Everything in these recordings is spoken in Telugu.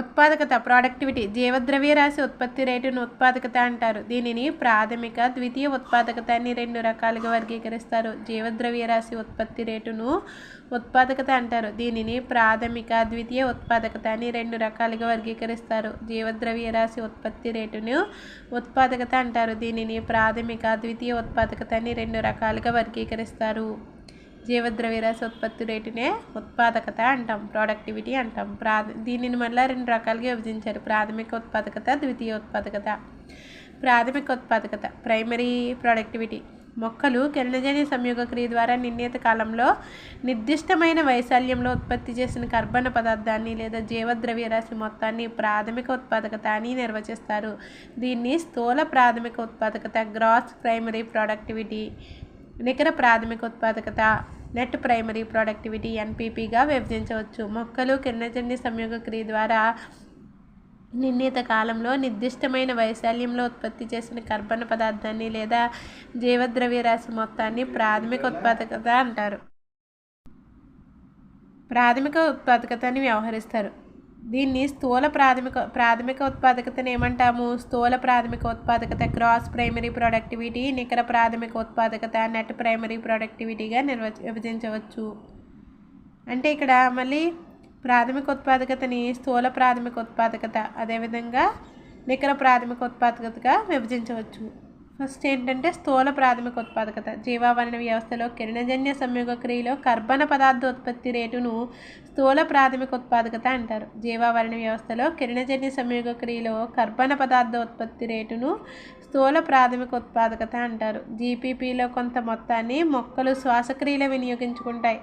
ఉత్పాదకత ప్రొడక్టివిటీ జీవద్రవ్యరాశి ఉత్పత్తి రేటును ఉత్పాదకత అంటారు. దీనిని ప్రాథమిక, ద్వితీయ ఉత్పాదకత అని రెండు రకాలుగా వర్గీకరిస్తారు. జీవద్రవ్యరాశి ఉత్పత్తి రేటును ఉత్పాదకత అంటారు. దీనిని ప్రాథమిక, ద్వితీయ ఉత్పాదకత అని రెండు రకాలుగా వర్గీకరిస్తారు. జీవద్రవ్యరాశి ఉత్పత్తి రేటును ఉత్పాదకత అంటారు. దీనిని ప్రాథమిక, ద్వితీయ ఉత్పాదకత అని రెండు రకాలుగా వర్గీకరిస్తారు. జీవద్రవ్యరాశి ఉత్పత్తి రేటునే ఉత్పాదకత అంటాం, ప్రొడక్టివిటీ అంటాం. దీనిని మళ్ళీ రెండు రకాలుగా విభజించారు. ప్రాథమిక ఉత్పాదకత, ద్వితీయ ఉత్పాదకత. ప్రాథమిక ఉత్పాదకత ప్రైమరీ ప్రొడక్టివిటీ. మొక్కలు కిరణజన్య సంయోగ క్రియ ద్వారా నిర్ణీత కాలంలో నిర్దిష్టమైన వైశాల్యంలో ఉత్పత్తి చేసిన కర్బన పదార్థాన్ని లేదా జీవద్రవ్యరాశి మొత్తాన్ని ప్రాథమిక ఉత్పాదకత అని నిర్వచిస్తారు. దీన్ని స్థూల ప్రాథమిక ఉత్పాదకత, గ్రాస్ ప్రైమరీ ప్రొడక్టివిటీ, నికర ప్రాథమిక ఉత్పాదకత, నెట్ ప్రైమరీ ప్రొడక్టివిటీ ఎన్పిపిగా విభజించవచ్చు. మొక్కలు కిరణజన్య సంయోగ క్రియ ద్వారా నిర్ణీత కాలంలో నిర్దిష్టమైన వైశాల్యంలో ఉత్పత్తి చేసిన కర్బన పదార్థాన్ని లేదా జీవద్రవ్యరాశి మొత్తాన్ని ప్రాథమిక ఉత్పాదకత అంటారు. ప్రాథమిక ఉత్పాదకతని వ్యవహరిస్తారు. దీన్ని స్థూల ప్రాథమిక ఉత్పాదకతను ఏమంటాము? స్థూల ప్రాథమిక ఉత్పాదకత, గ్రాస్ ప్రైమరీ ప్రొడక్టివిటీ, నికర ప్రాథమిక ఉత్పాదకత, నెట్ ప్రైమరీ ప్రొడక్టివిటీగా విభజించవచ్చు. అంటే ఇక్కడ మళ్ళీ ప్రాథమిక ఉత్పాదకతని స్థూల ప్రాథమిక ఉత్పాదకత, అదేవిధంగా నికర ప్రాథమిక ఉత్పాదకతగా విభజించవచ్చు. ఫస్ట్ ఏంటంటే స్థూల ప్రాథమిక ఉత్పాదకత. జీవావరణ వ్యవస్థలో కిరణజన్య సంయోగ క్రియలో కర్బన పదార్థ ఉత్పత్తి రేటును స్థూల ప్రాథమిక ఉత్పాదకత అంటారు. జీవావరణ వ్యవస్థలో కిరణజన్య సంయోగ క్రియలో కర్బన పదార్థ ఉత్పత్తి రేటును స్థూల ప్రాథమిక ఉత్పాదకత అంటారు. జీపీపీలో కొంత మొత్తాన్ని మొక్కలు శ్వాసక్రియలో వినియోగించుకుంటాయి.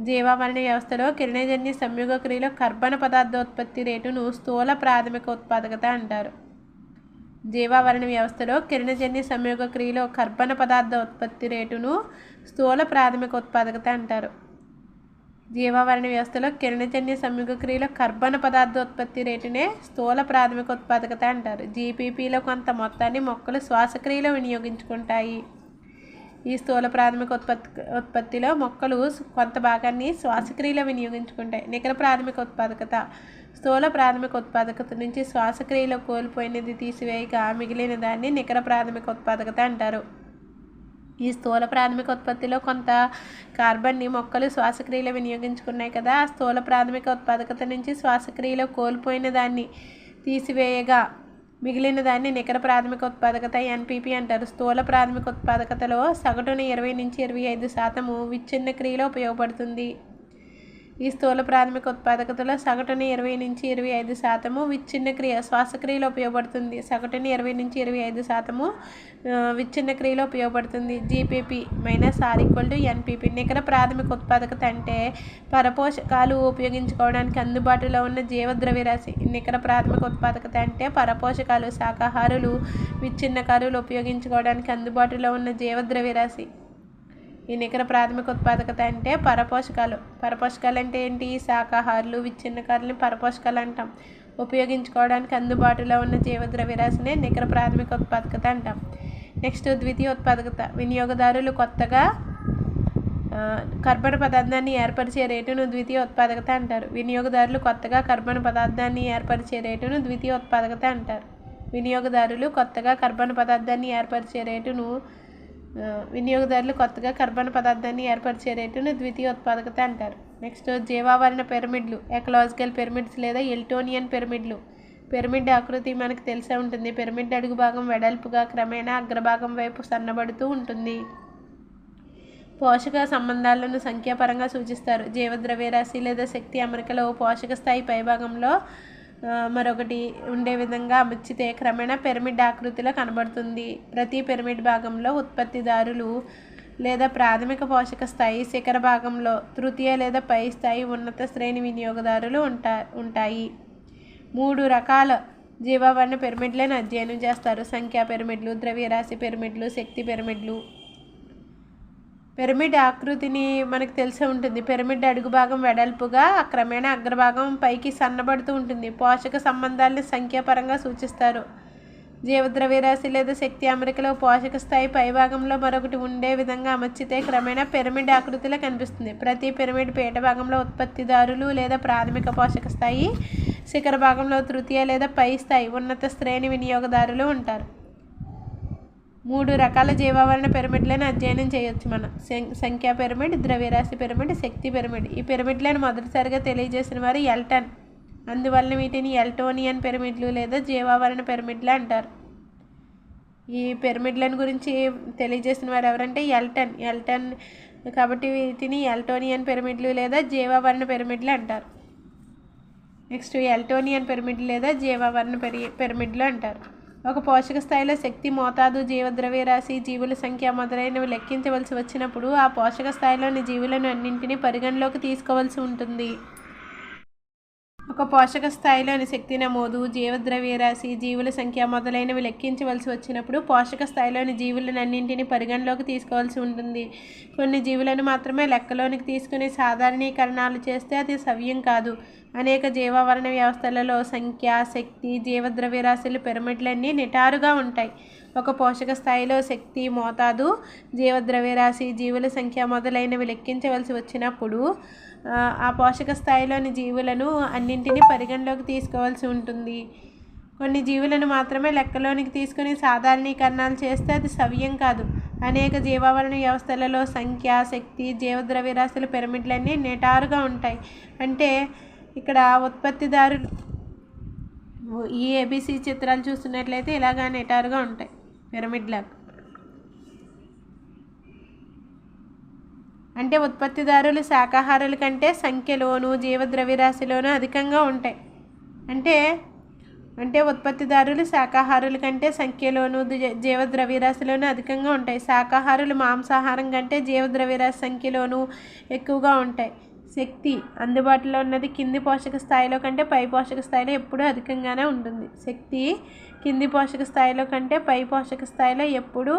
జీవావరణ వ్యవస్థలో కిరణజన్య సంయోగ క్రియలో కర్బన పదార్థ ఉత్పత్తి రేటును స్థూల ప్రాథమిక ఉత్పాదకత అంటారు. జీవావరణ వ్యవస్థలో కిరణజన్య సంయోగ క్రియలో కర్బన పదార్థ ఉత్పత్తి రేటును స్థూల ప్రాథమిక ఉత్పాదకత అంటారు. జీవావరణ వ్యవస్థలో కిరణజన్య సంయోగ క్రియలో కర్బన పదార్థ ఉత్పత్తి రేటునే స్థూల ప్రాథమిక ఉత్పాదకత అంటారు. జీపీపీలో కొంత మొత్తాన్ని మొక్కలు శ్వాసక్రియలో వినియోగించుకుంటాయి. ఈ స్థూల ప్రాథమిక ఉత్పత్తిలో మొక్కలు కొంత భాగాన్ని శ్వాసక్రియలో వినియోగించుకుంటాయి. నికర ప్రాథమిక ఉత్పాదకత. స్థూల ప్రాథమిక ఉత్పాదకత నుంచి శ్వాసక్రియలో కోల్పోయినది తీసివేయగా మిగిలిన దాన్ని నికర ప్రాథమిక ఉత్పాదకత అంటారు. ఈ స్థూల ప్రాథమిక ఉత్పత్తిలో కొంత కార్బన్ని మొక్కలు శ్వాసక్రియలో వినియోగించుకున్నాయి కదా, ఆ స్థూల ప్రాథమిక ఉత్పాదకత నుంచి శ్వాసక్రియలో కోల్పోయిన దాన్ని తీసివేయగా మిగిలిన దాన్ని నికర ప్రాథమిక ఉత్పాదకత ఎన్పిపి అంటారు. స్థూల ప్రాథమిక ఉత్పాదకతలో సగటున 20 నుంచి 25% విచ్ఛిన్న క్రియలో ఉపయోగపడుతుంది. ఈ స్థూల ప్రాథమిక ఉత్పాదకతలో సగటున 20 నుంచి 25% విచ్ఛిన్న క్రియ శ్వాసక్రియలో ఉపయోగపడుతుంది. సగటున 20 నుంచి 25% విచ్ఛిన్న క్రియలో ఉపయోగపడుతుంది. GPP -R = NPP. నికర ప్రాథమిక ఉత్పాదకత అంటే పరపోషకాలు ఉపయోగించుకోవడానికి అందుబాటులో ఉన్న జీవద్రవ్యరాశి. నికర ప్రాథమిక ఉత్పాదకత అంటే పరపోషకాలు, శాకాహారులు, విచ్ఛిన్నకారులు ఉపయోగించుకోవడానికి అందుబాటులో ఉన్న జీవద్రవ్యరాశి. ఈ నికర ప్రాథమిక ఉత్పాదకత అంటే పరపోషకాలు అంటే ఏంటి? శాకాహారులు, విచ్ఛిన్నకారులని పరపోషకాలు అంటాం. ఉపయోగించుకోవడానికి అందుబాటులో ఉన్న జీవద్రవ్యరాశినే నికర ప్రాథమిక ఉత్పాదకత అంటాం. నెక్స్ట్ ద్వితీయ ఉత్పాదకత. వినియోగదారులు కొత్తగా కర్బన పదార్థాన్ని ఏర్పరిచే రేటును ద్వితీయ ఉత్పాదకత అంటారు. వినియోగదారులు కొత్తగా కర్బన పదార్థాన్ని ఏర్పరిచే రేటును ద్వితీయ ఉత్పాదకత అంటారు. వినియోగదారులు కొత్తగా కర్బన పదార్థాన్ని ఏర్పరిచే రేటును ద్వితీయ ఉత్పాదకత అంటారు. నెక్స్ట్ జీవావరణ పిరమిడ్లు, ఎకలాజికల్ పిరమిడ్స్ లేదా ఎల్టోనియన్ పిరమిడ్లు. పిరమిడ్ ఆకృతి మనకు తెలిసే ఉంటుంది. పిరమిడ్ అడుగు భాగం వెడల్పుగా క్రమేణా అగ్రభాగం వైపు సన్నబడుతూ ఉంటుంది. పోషక సంబంధాలను సంఖ్యాపరంగా సూచిస్తారు. జీవద్రవ్యరాశి లేదా శక్తి అమరికలో పోషక స్థాయి పైభాగంలో మరొకటి ఉండే విధంగా అమర్చితే క్రమేణా పిరమిడ్ ఆకృతిలో కనబడుతుంది. ప్రతి పిరమిడ్ భాగంలో ఉత్పత్తిదారులు లేదా ప్రాథమిక పోషక స్థాయి, శిఖర భాగంలో తృతీయ లేదా పై స్థాయి ఉన్నత శ్రేణి వినియోగదారులు ఉంటాయి. 3 రకాల జీవావరణ పిరమిడ్లను అధ్యయనం చేస్తారు. సంఖ్యా పిరమిడ్లు, ద్రవ్యరాశి పిరమిడ్లు, శక్తి పిరమిడ్లు. పిరమిడ్ ఆకృతిని మనకు తెలిసే ఉంటుంది. పిరమిడ్ అడుగు భాగం వెడల్పుగా క్రమేణా అగ్రభాగం పైకి సన్నబడుతూ ఉంటుంది. పోషక సంబంధాలను సంఖ్యాపరంగా సూచిస్తారు. జీవద్రవ్యరాశి లేదా శక్తి అమరికలో పోషక స్థాయి పైభాగంలో మరొకటి ఉండే విధంగా అమర్చితే క్రమేణా పిరమిడ్ ఆకృతిలో కనిపిస్తుంది. ప్రతి పిరమిడ్ పీఠ భాగంలో ఉత్పత్తిదారులు లేదా ప్రాథమిక పోషక స్థాయి, శిఖర భాగంలో తృతీయ లేదా పై స్థాయి ఉన్నత శ్రేణి వినియోగదారులు ఉంటారు. 3 రకాల జీవావరణ పిరమిడ్లను అధ్యయనం చేయొచ్చు మనం. సంఖ్యా పిరమిడ్, ద్రవ్యరాశి పిరమిడ్, శక్తి పిరమిడ్. ఈ పిరమిడ్లను మొదటిసారిగా తెలియజేసిన వారు ఎల్టన్. అందువల్ల వీటిని ఎల్టోనియన్ పిరమిడ్లు లేదా జీవావరణ పిరమిడ్లు అంటారు. ఈ పిరమిడ్లను గురించి తెలియజేసిన వారు ఎవరంటే ఎల్టన్. కాబట్టి వీటిని ఎల్టోనియన్ పిరమిడ్లు లేదా జీవావరణ పిరమిడ్లు అంటారు. నెక్స్ట్ ఎల్టోనియన్ పిరమిడ్లు లేదా జీవావరణ పిరమిడ్లు అంటారు. ఒక పోషక స్థాయిలో శక్తి మోతాదు, జీవద్రవ్యరాశి, జీవుల సంఖ్య మొదలైనవి లెక్కించవలసి వచ్చినప్పుడు ఆ పోషక స్థాయిలోని జీవులను అన్నింటినీ పరిగణలోకి తీసుకోవాల్సి ఉంటుంది. ఒక పోషక స్థాయిలోని శక్తి నమోదు, జీవద్రవ్యరాశి, జీవుల సంఖ్య మొదలైనవి లెక్కించవలసి వచ్చినప్పుడు పోషక స్థాయిలోని జీవులను అన్నింటినీ పరిగణలోకి తీసుకోవాల్సి ఉంటుంది. కొన్ని జీవులను మాత్రమే లెక్కలోనికి తీసుకుని సాధారణీకరణాలు చేస్తే అది సవ్యం కాదు. అనేక జీవావరణ వ్యవస్థలలో సంఖ్య, శక్తి, జీవద్రవ్యరాశులు పిరమిడ్లన్నీ నిటారుగా ఉంటాయి. ఒక పోషక స్థాయిలో శక్తి మోతాదు, జీవద్రవ్యరాశి, జీవుల సంఖ్య మొదలైనవి లెక్కించవలసి వచ్చినప్పుడు ఆ పోషక స్థాయిలోని జీవులను అన్నింటినీ పరిగణలోకి తీసుకోవాల్సి ఉంటుంది. కొన్ని జీవులను మాత్రమే లెక్కలోనికి తీసుకుని సాధారణీకరణాలు చేస్తే అది సవ్యం కాదు. అనేక జీవావరణ వ్యవస్థలలో సంఖ్య, శక్తి, జీవద్రవ్యరాశుల పిరమిడ్లన్నీ నిటారుగా ఉంటాయి. అంటే ఇక్కడ ఉత్పత్తిదారులు ఈ ఏబిసి చిత్రాలు చూస్తున్నట్లయితే ఇలాగా నిటారుగా ఉంటాయి పిరమిడ్లాగా. అంటే ఉత్పత్తిదారులు శాకాహారుల కంటే సంఖ్యలోను, జీవద్రవ్యరాశిలోనూ అధికంగా ఉంటాయి. అంటే ఉత్పత్తిదారులు శాకాహారుల కంటే సంఖ్యలోను, జీవద్రవ్యరాశిలోనూ అధికంగా ఉంటాయి. శాకాహారులు మాంసాహారం కంటే జీవద్రవ్యరాశి సంఖ్యలోనూ ఎక్కువగా ఉంటాయి. శక్తి అందుబాటులో ఉన్నది కింది పోషక స్థాయిలో కంటే పై పోషక స్థాయిలో ఎప్పుడూ అధికంగానే ఉంటుంది. శక్తి కింది పోషక స్థాయిలో కంటే పై పోషక స్థాయిలో ఎప్పుడూ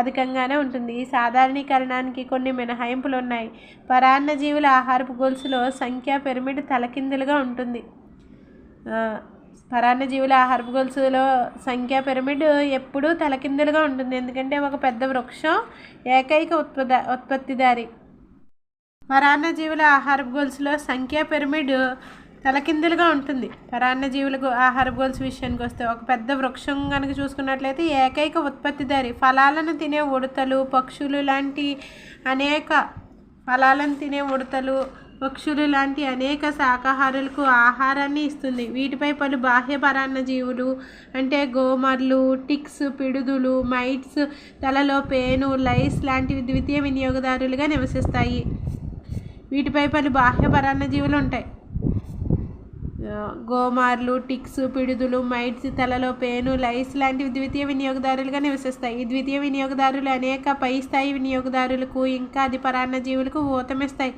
అధికంగానే ఉంటుంది. ఈ సాధారణీకరణానికి కొన్ని మినహాయింపులు ఉన్నాయి. పరాన్నజీవుల ఆహారపు గొలుసులో సంఖ్యా పిరమిడ్ తలకిందులుగా ఉంటుంది. పరాన్నజీవుల ఆహారపు గొలుసులో సంఖ్యా పిరమిడ్ ఎప్పుడూ తలకిందులుగా ఉంటుంది. ఎందుకంటే ఒక పెద్ద వృక్షం ఏకైక ఉత్పత్తిదారి. పరాన్నజీవుల ఆహారపు గొలుసులో సంఖ్యా పిరమిడ్ తలకిందులుగా ఉంటుంది. పరాన్నజీవులకు ఆహారపు గొలుసు విషయానికి వస్తే ఒక పెద్ద వృక్షం కనుక చూసుకున్నట్లయితే ఏకైక ఉత్పత్తిదారి. ఫలాలను తినే ఉడతలు, పక్షులు లాంటి అనేక శాకాహారులకు ఆహారాన్ని ఇస్తుంది. వీటిపై పలు బాహ్య పరాన్నజీవులు అంటే గోమర్లు, టిక్స్, పిడుదులు, మైట్స్, తలలో పేను, లైస్ లాంటివి ద్వితీయ వినియోగదారులుగా నివసిస్తాయి. వీటిపై పలు బాహ్య పరాన్నజీవులు ఉంటాయి. గోమార్లు, టిక్స్, పిడుదులు, మైట్స్, తలలో పేను, లైస్ లాంటివి ద్వితీయ వినియోగదారులుగా నివసిస్తాయి. ఈ ద్వితీయ వినియోగదారులు అనేక పై స్థాయి వినియోగదారులకు ఇంకా అది పరాన్నజీవులకు ఊతమిస్తాయి.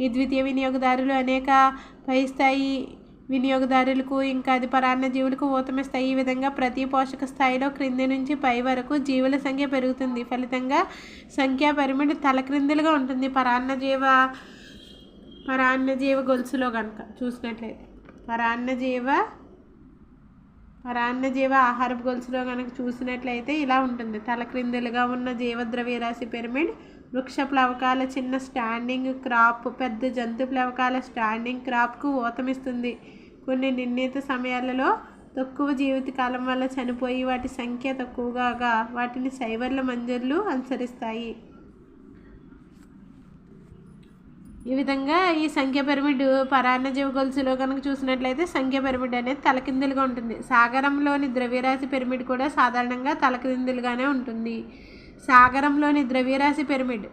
ఈ ద్వితీయ వినియోగదారులు అనేక పై స్థాయి వినియోగదారులకు ఇంకా అది పరాన్నజీవులకు ఊతమిస్తాయి. ఈ విధంగా ప్రతి పోషక స్థాయిలో క్రింది నుంచి పై వరకు జీవుల సంఖ్య పెరుగుతుంది. ఫలితంగా సంఖ్యా పిరమిడ్ తలక్రిందులుగా ఉంటుంది. పరాన్నజీవ గొలుసులో కనుక చూసినట్లయితే పరాన్నజీవ ఆహారపు గొలుసులో కనుక చూసినట్లయితే ఇలా ఉంటుంది. తలక్రిందులుగా ఉన్న జీవద్రవ్యరాశి పిరమిడ్ వృక్ష ప్లవకాల చిన్న స్టాండింగ్ క్రాప్ పెద్ద జంతు ప్లవకాల స్టాండింగ్ క్రాప్కు ఊతమిస్తుంది. కొన్ని నిర్ణీత సమయాలలో తక్కువ జీవితకాలం వల్ల చనిపోయి వాటి సంఖ్య తక్కువగా వాటిని శైవర్ల మంజర్లు అనుసరిస్తాయి. ఈ విధంగా ఈ సంఖ్య పిరమిడ్ పరాన్నజీవ గొలుసులో కనుక చూసినట్లయితే సంఖ్య పిరమిడ్ అనేది తలకిందులుగా ఉంటుంది. సాగరంలోని ద్రవ్యరాశి పిరమిడ్ కూడా సాధారణంగా తలకిందులుగానే ఉంటుంది. సాగరంలోని ద్రవ్యరాశి పిరమిడ్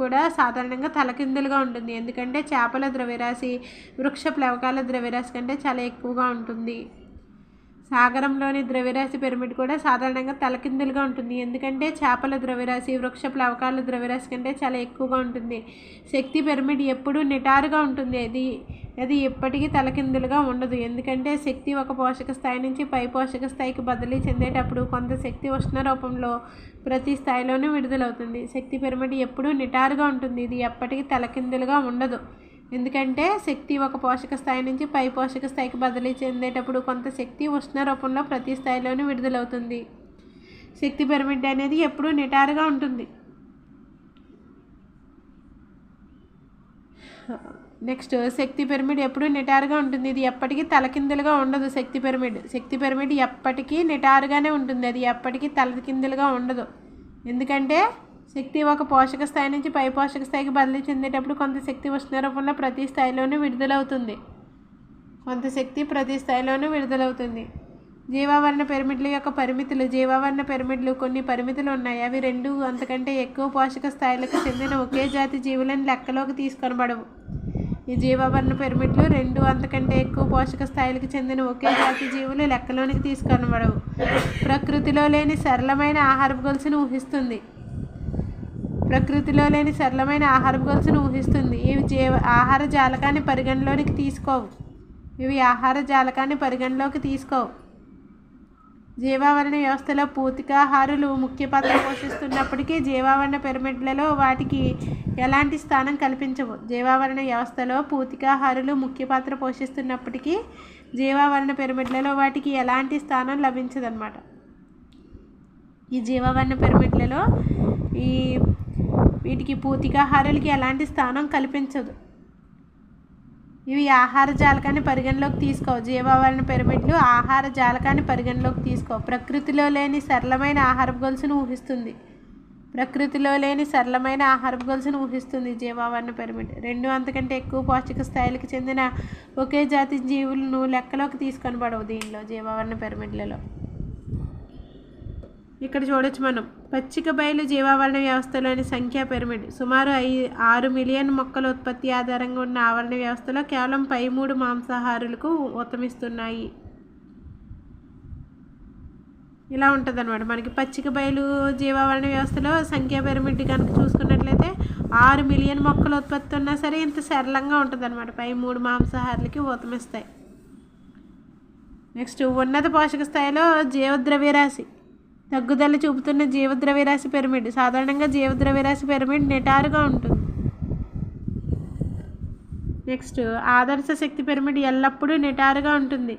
కూడా సాధారణంగా తలకిందులుగా ఉంటుంది. ఎందుకంటే చేపల ద్రవ్యరాశి వృక్ష ప్లవకాల ద్రవ్యరాశి కంటే చాలా ఎక్కువగా ఉంటుంది. సాగరంలోని ద్రవ్యరాశి పిరమిడ్ కూడా సాధారణంగా తలకిందులుగా ఉంటుంది. ఎందుకంటే చేపల ద్రవ్యరాశి వృక్ష ప్లవకాల ద్రవ్యరాశి కంటే చాలా ఎక్కువగా ఉంటుంది. శక్తి పిరమిడ్ ఎప్పుడూ నిటారుగా ఉంటుంది. అది ఎప్పటికీ తలకిందులుగా ఉండదు. ఎందుకంటే శక్తి ఒక పోషక స్థాయి నుంచి పై పోషక స్థాయికి బదిలీ చెందేటప్పుడు కొంత శక్తి ఉష్ణ రూపంలో ప్రతి స్థాయిలోనూ విడుదలవుతుంది. శక్తి పిరమిడ్ ఎప్పుడూ నిటారుగా ఉంటుంది. ఇది ఎప్పటికీ తలకిందులుగా ఉండదు. ఎందుకంటే శక్తి ఒక పోషక స్థాయి నుంచి పై పోషక స్థాయికి బదిలీ చెందేటప్పుడు కొంత శక్తి ఉష్ణ రూపంలో ప్రతి స్థాయిలోనూ విడుదలవుతుంది. శక్తి పిరమిడ్ అనేది ఎప్పుడూ నిటారుగా ఉంటుంది. నెక్స్ట్ శక్తి పిరమిడ్ ఎప్పుడూ నిటారుగా ఉంటుంది. ఇది ఎప్పటికీ తలకిందులుగా ఉండదు. శక్తి పిరమిడ్ ఎప్పటికీ నిటారుగానే ఉంటుంది. అది ఎప్పటికీ తలకిందులుగా ఉండదు. ఎందుకంటే శక్తి ఒక పోషక స్థాయి నుంచి పై పోషక స్థాయికి బదిలీ చెందేటప్పుడు కొంత శక్తి ఉష్ణ రూపంలో ప్రతి స్థాయిలోనూ విడుదలవుతుంది. జీవావరణ పిరమిడ్ల యొక్క పరిమితులు. జీవావరణ పిరమిడ్లు కొన్ని పరిమితులు ఉన్నాయి. అవి 2 అంతకంటే ఎక్కువ పోషక స్థాయిలకు చెందిన ఒకే జాతి జీవులను లెక్కలోకి తీసుకొనబడవు. ఈ జీవావరణ పిరమిడ్లు 2 అంతకంటే ఎక్కువ పోషక స్థాయిలకు చెందిన ఒకే జాతి జీవులు లెక్కలోనికి తీసుకొనబడవు. ప్రకృతిలో లేని సరళమైన ఆహారపు గొలుసును ఊహిస్తుంది. ఇవి ఆహార జాలకాన్ని పరిగణలోకి తీసుకోవు. జీవావరణ వ్యవస్థలో పూతికాహారులు ముఖ్య పాత్ర పోషిస్తున్నప్పటికీ జీవావరణ పిరమిడ్లలో వాటికి ఎలాంటి స్థానం కల్పించవు. జీవావరణ వ్యవస్థలో పూతికాహారులు ముఖ్య పాత్ర పోషిస్తున్నప్పటికీ జీవావరణ పిరమిడ్లలో వాటికి ఎలాంటి స్థానం లభించదన్నమాట. ఈ జీవావరణ పిరమిడ్లలో వీటికి పూతికాహారులకి ఎలాంటి స్థానం కల్పించదు. ఇవి ఆహార జాలకాన్ని పరిగణలోకి తీసుకోవు. జీవావరణ పిరమిడ్లు ఆహార జాలకాన్ని పరిగణలోకి తీసుకోవు. ప్రకృతిలో లేని సరళమైన ఆహారపు గొలుసును ఊహిస్తుంది జీవావరణ పిరమిడ్. 2 అంతకంటే ఎక్కువ పోషక స్థాయిలకు చెందిన ఒకే జాతి జీవులను లెక్కలోకి తీసుకొనబడవు దీనిలో జీవావరణ పిరమిడ్లలో. ఇక్కడ చూడొచ్చు మనం పచ్చిక బయలు జీవావరణ వ్యవస్థలోని సంఖ్యా పిరమిడ్. సుమారు 6 మిలియన్ మొక్కల ఉత్పత్తి ఆధారంగా ఉన్న ఆవరణ వ్యవస్థలో కేవలం పై 3 మాంసాహారులకు ఊతమిస్తున్నాయి. ఇలా ఉంటుంది అనమాట. మనకి పచ్చిక బయలు జీవావరణ వ్యవస్థలో సంఖ్యా పిరమిడ్ కనుక చూసుకున్నట్లయితే 6 మిలియన్ మొక్కల ఉత్పత్తి ఉన్నా సరే ఇంత సరళంగా ఉంటుంది అనమాట. పై 3 మాంసాహారులకి ఊతమిస్తాయి. నెక్స్ట్ ఉన్నత పోషక స్థాయిలో జీవద్రవ్యరాశి తగ్గుదల చూపుతున్న జీవద్రవ్యరాశి పిరమిడ్. సాధారణంగా జీవద్రవ్యరాశి పిరమిడ్ నిటారుగా ఉంటుంది. నెక్స్ట్ ఆదర్శ శక్తి పిరమిడ్ ఎల్లప్పుడూ నిటారుగా ఉంటుంది.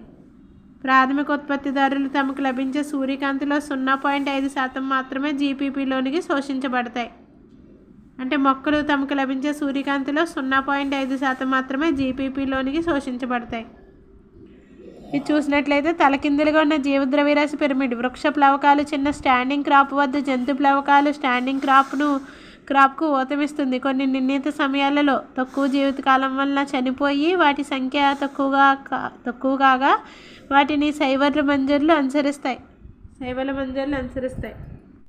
ప్రాథమిక ఉత్పత్తిదారులు తమకు లభించే సూర్యకాంతిలో 0.5% మాత్రమే జీపీపీలోనికి శోషించబడతాయి. అంటే మొక్కలు తమకు లభించే సూర్యకాంతిలో 0.5% మాత్రమే జీపీపీలోనికి శోషించబడతాయి. ఇది చూసినట్లయితే తలకిందులుగా ఉన్న జీవద్రవ్యరాశి పిరమిడ్. వృక్ష ప్లవకాలు చిన్న స్టాండింగ్ క్రాప్ వద్ద జంతు ప్లవకాలు స్టాండింగ్ క్రాప్కు ఊతమిస్తుంది. కొన్ని నిర్ణీత సమయాలలో తక్కువ జీవితకాలం వలన చనిపోయి వాటి సంఖ్య తక్కువ కాగా వాటిని శైవల మంజర్లు అనుసరిస్తాయి.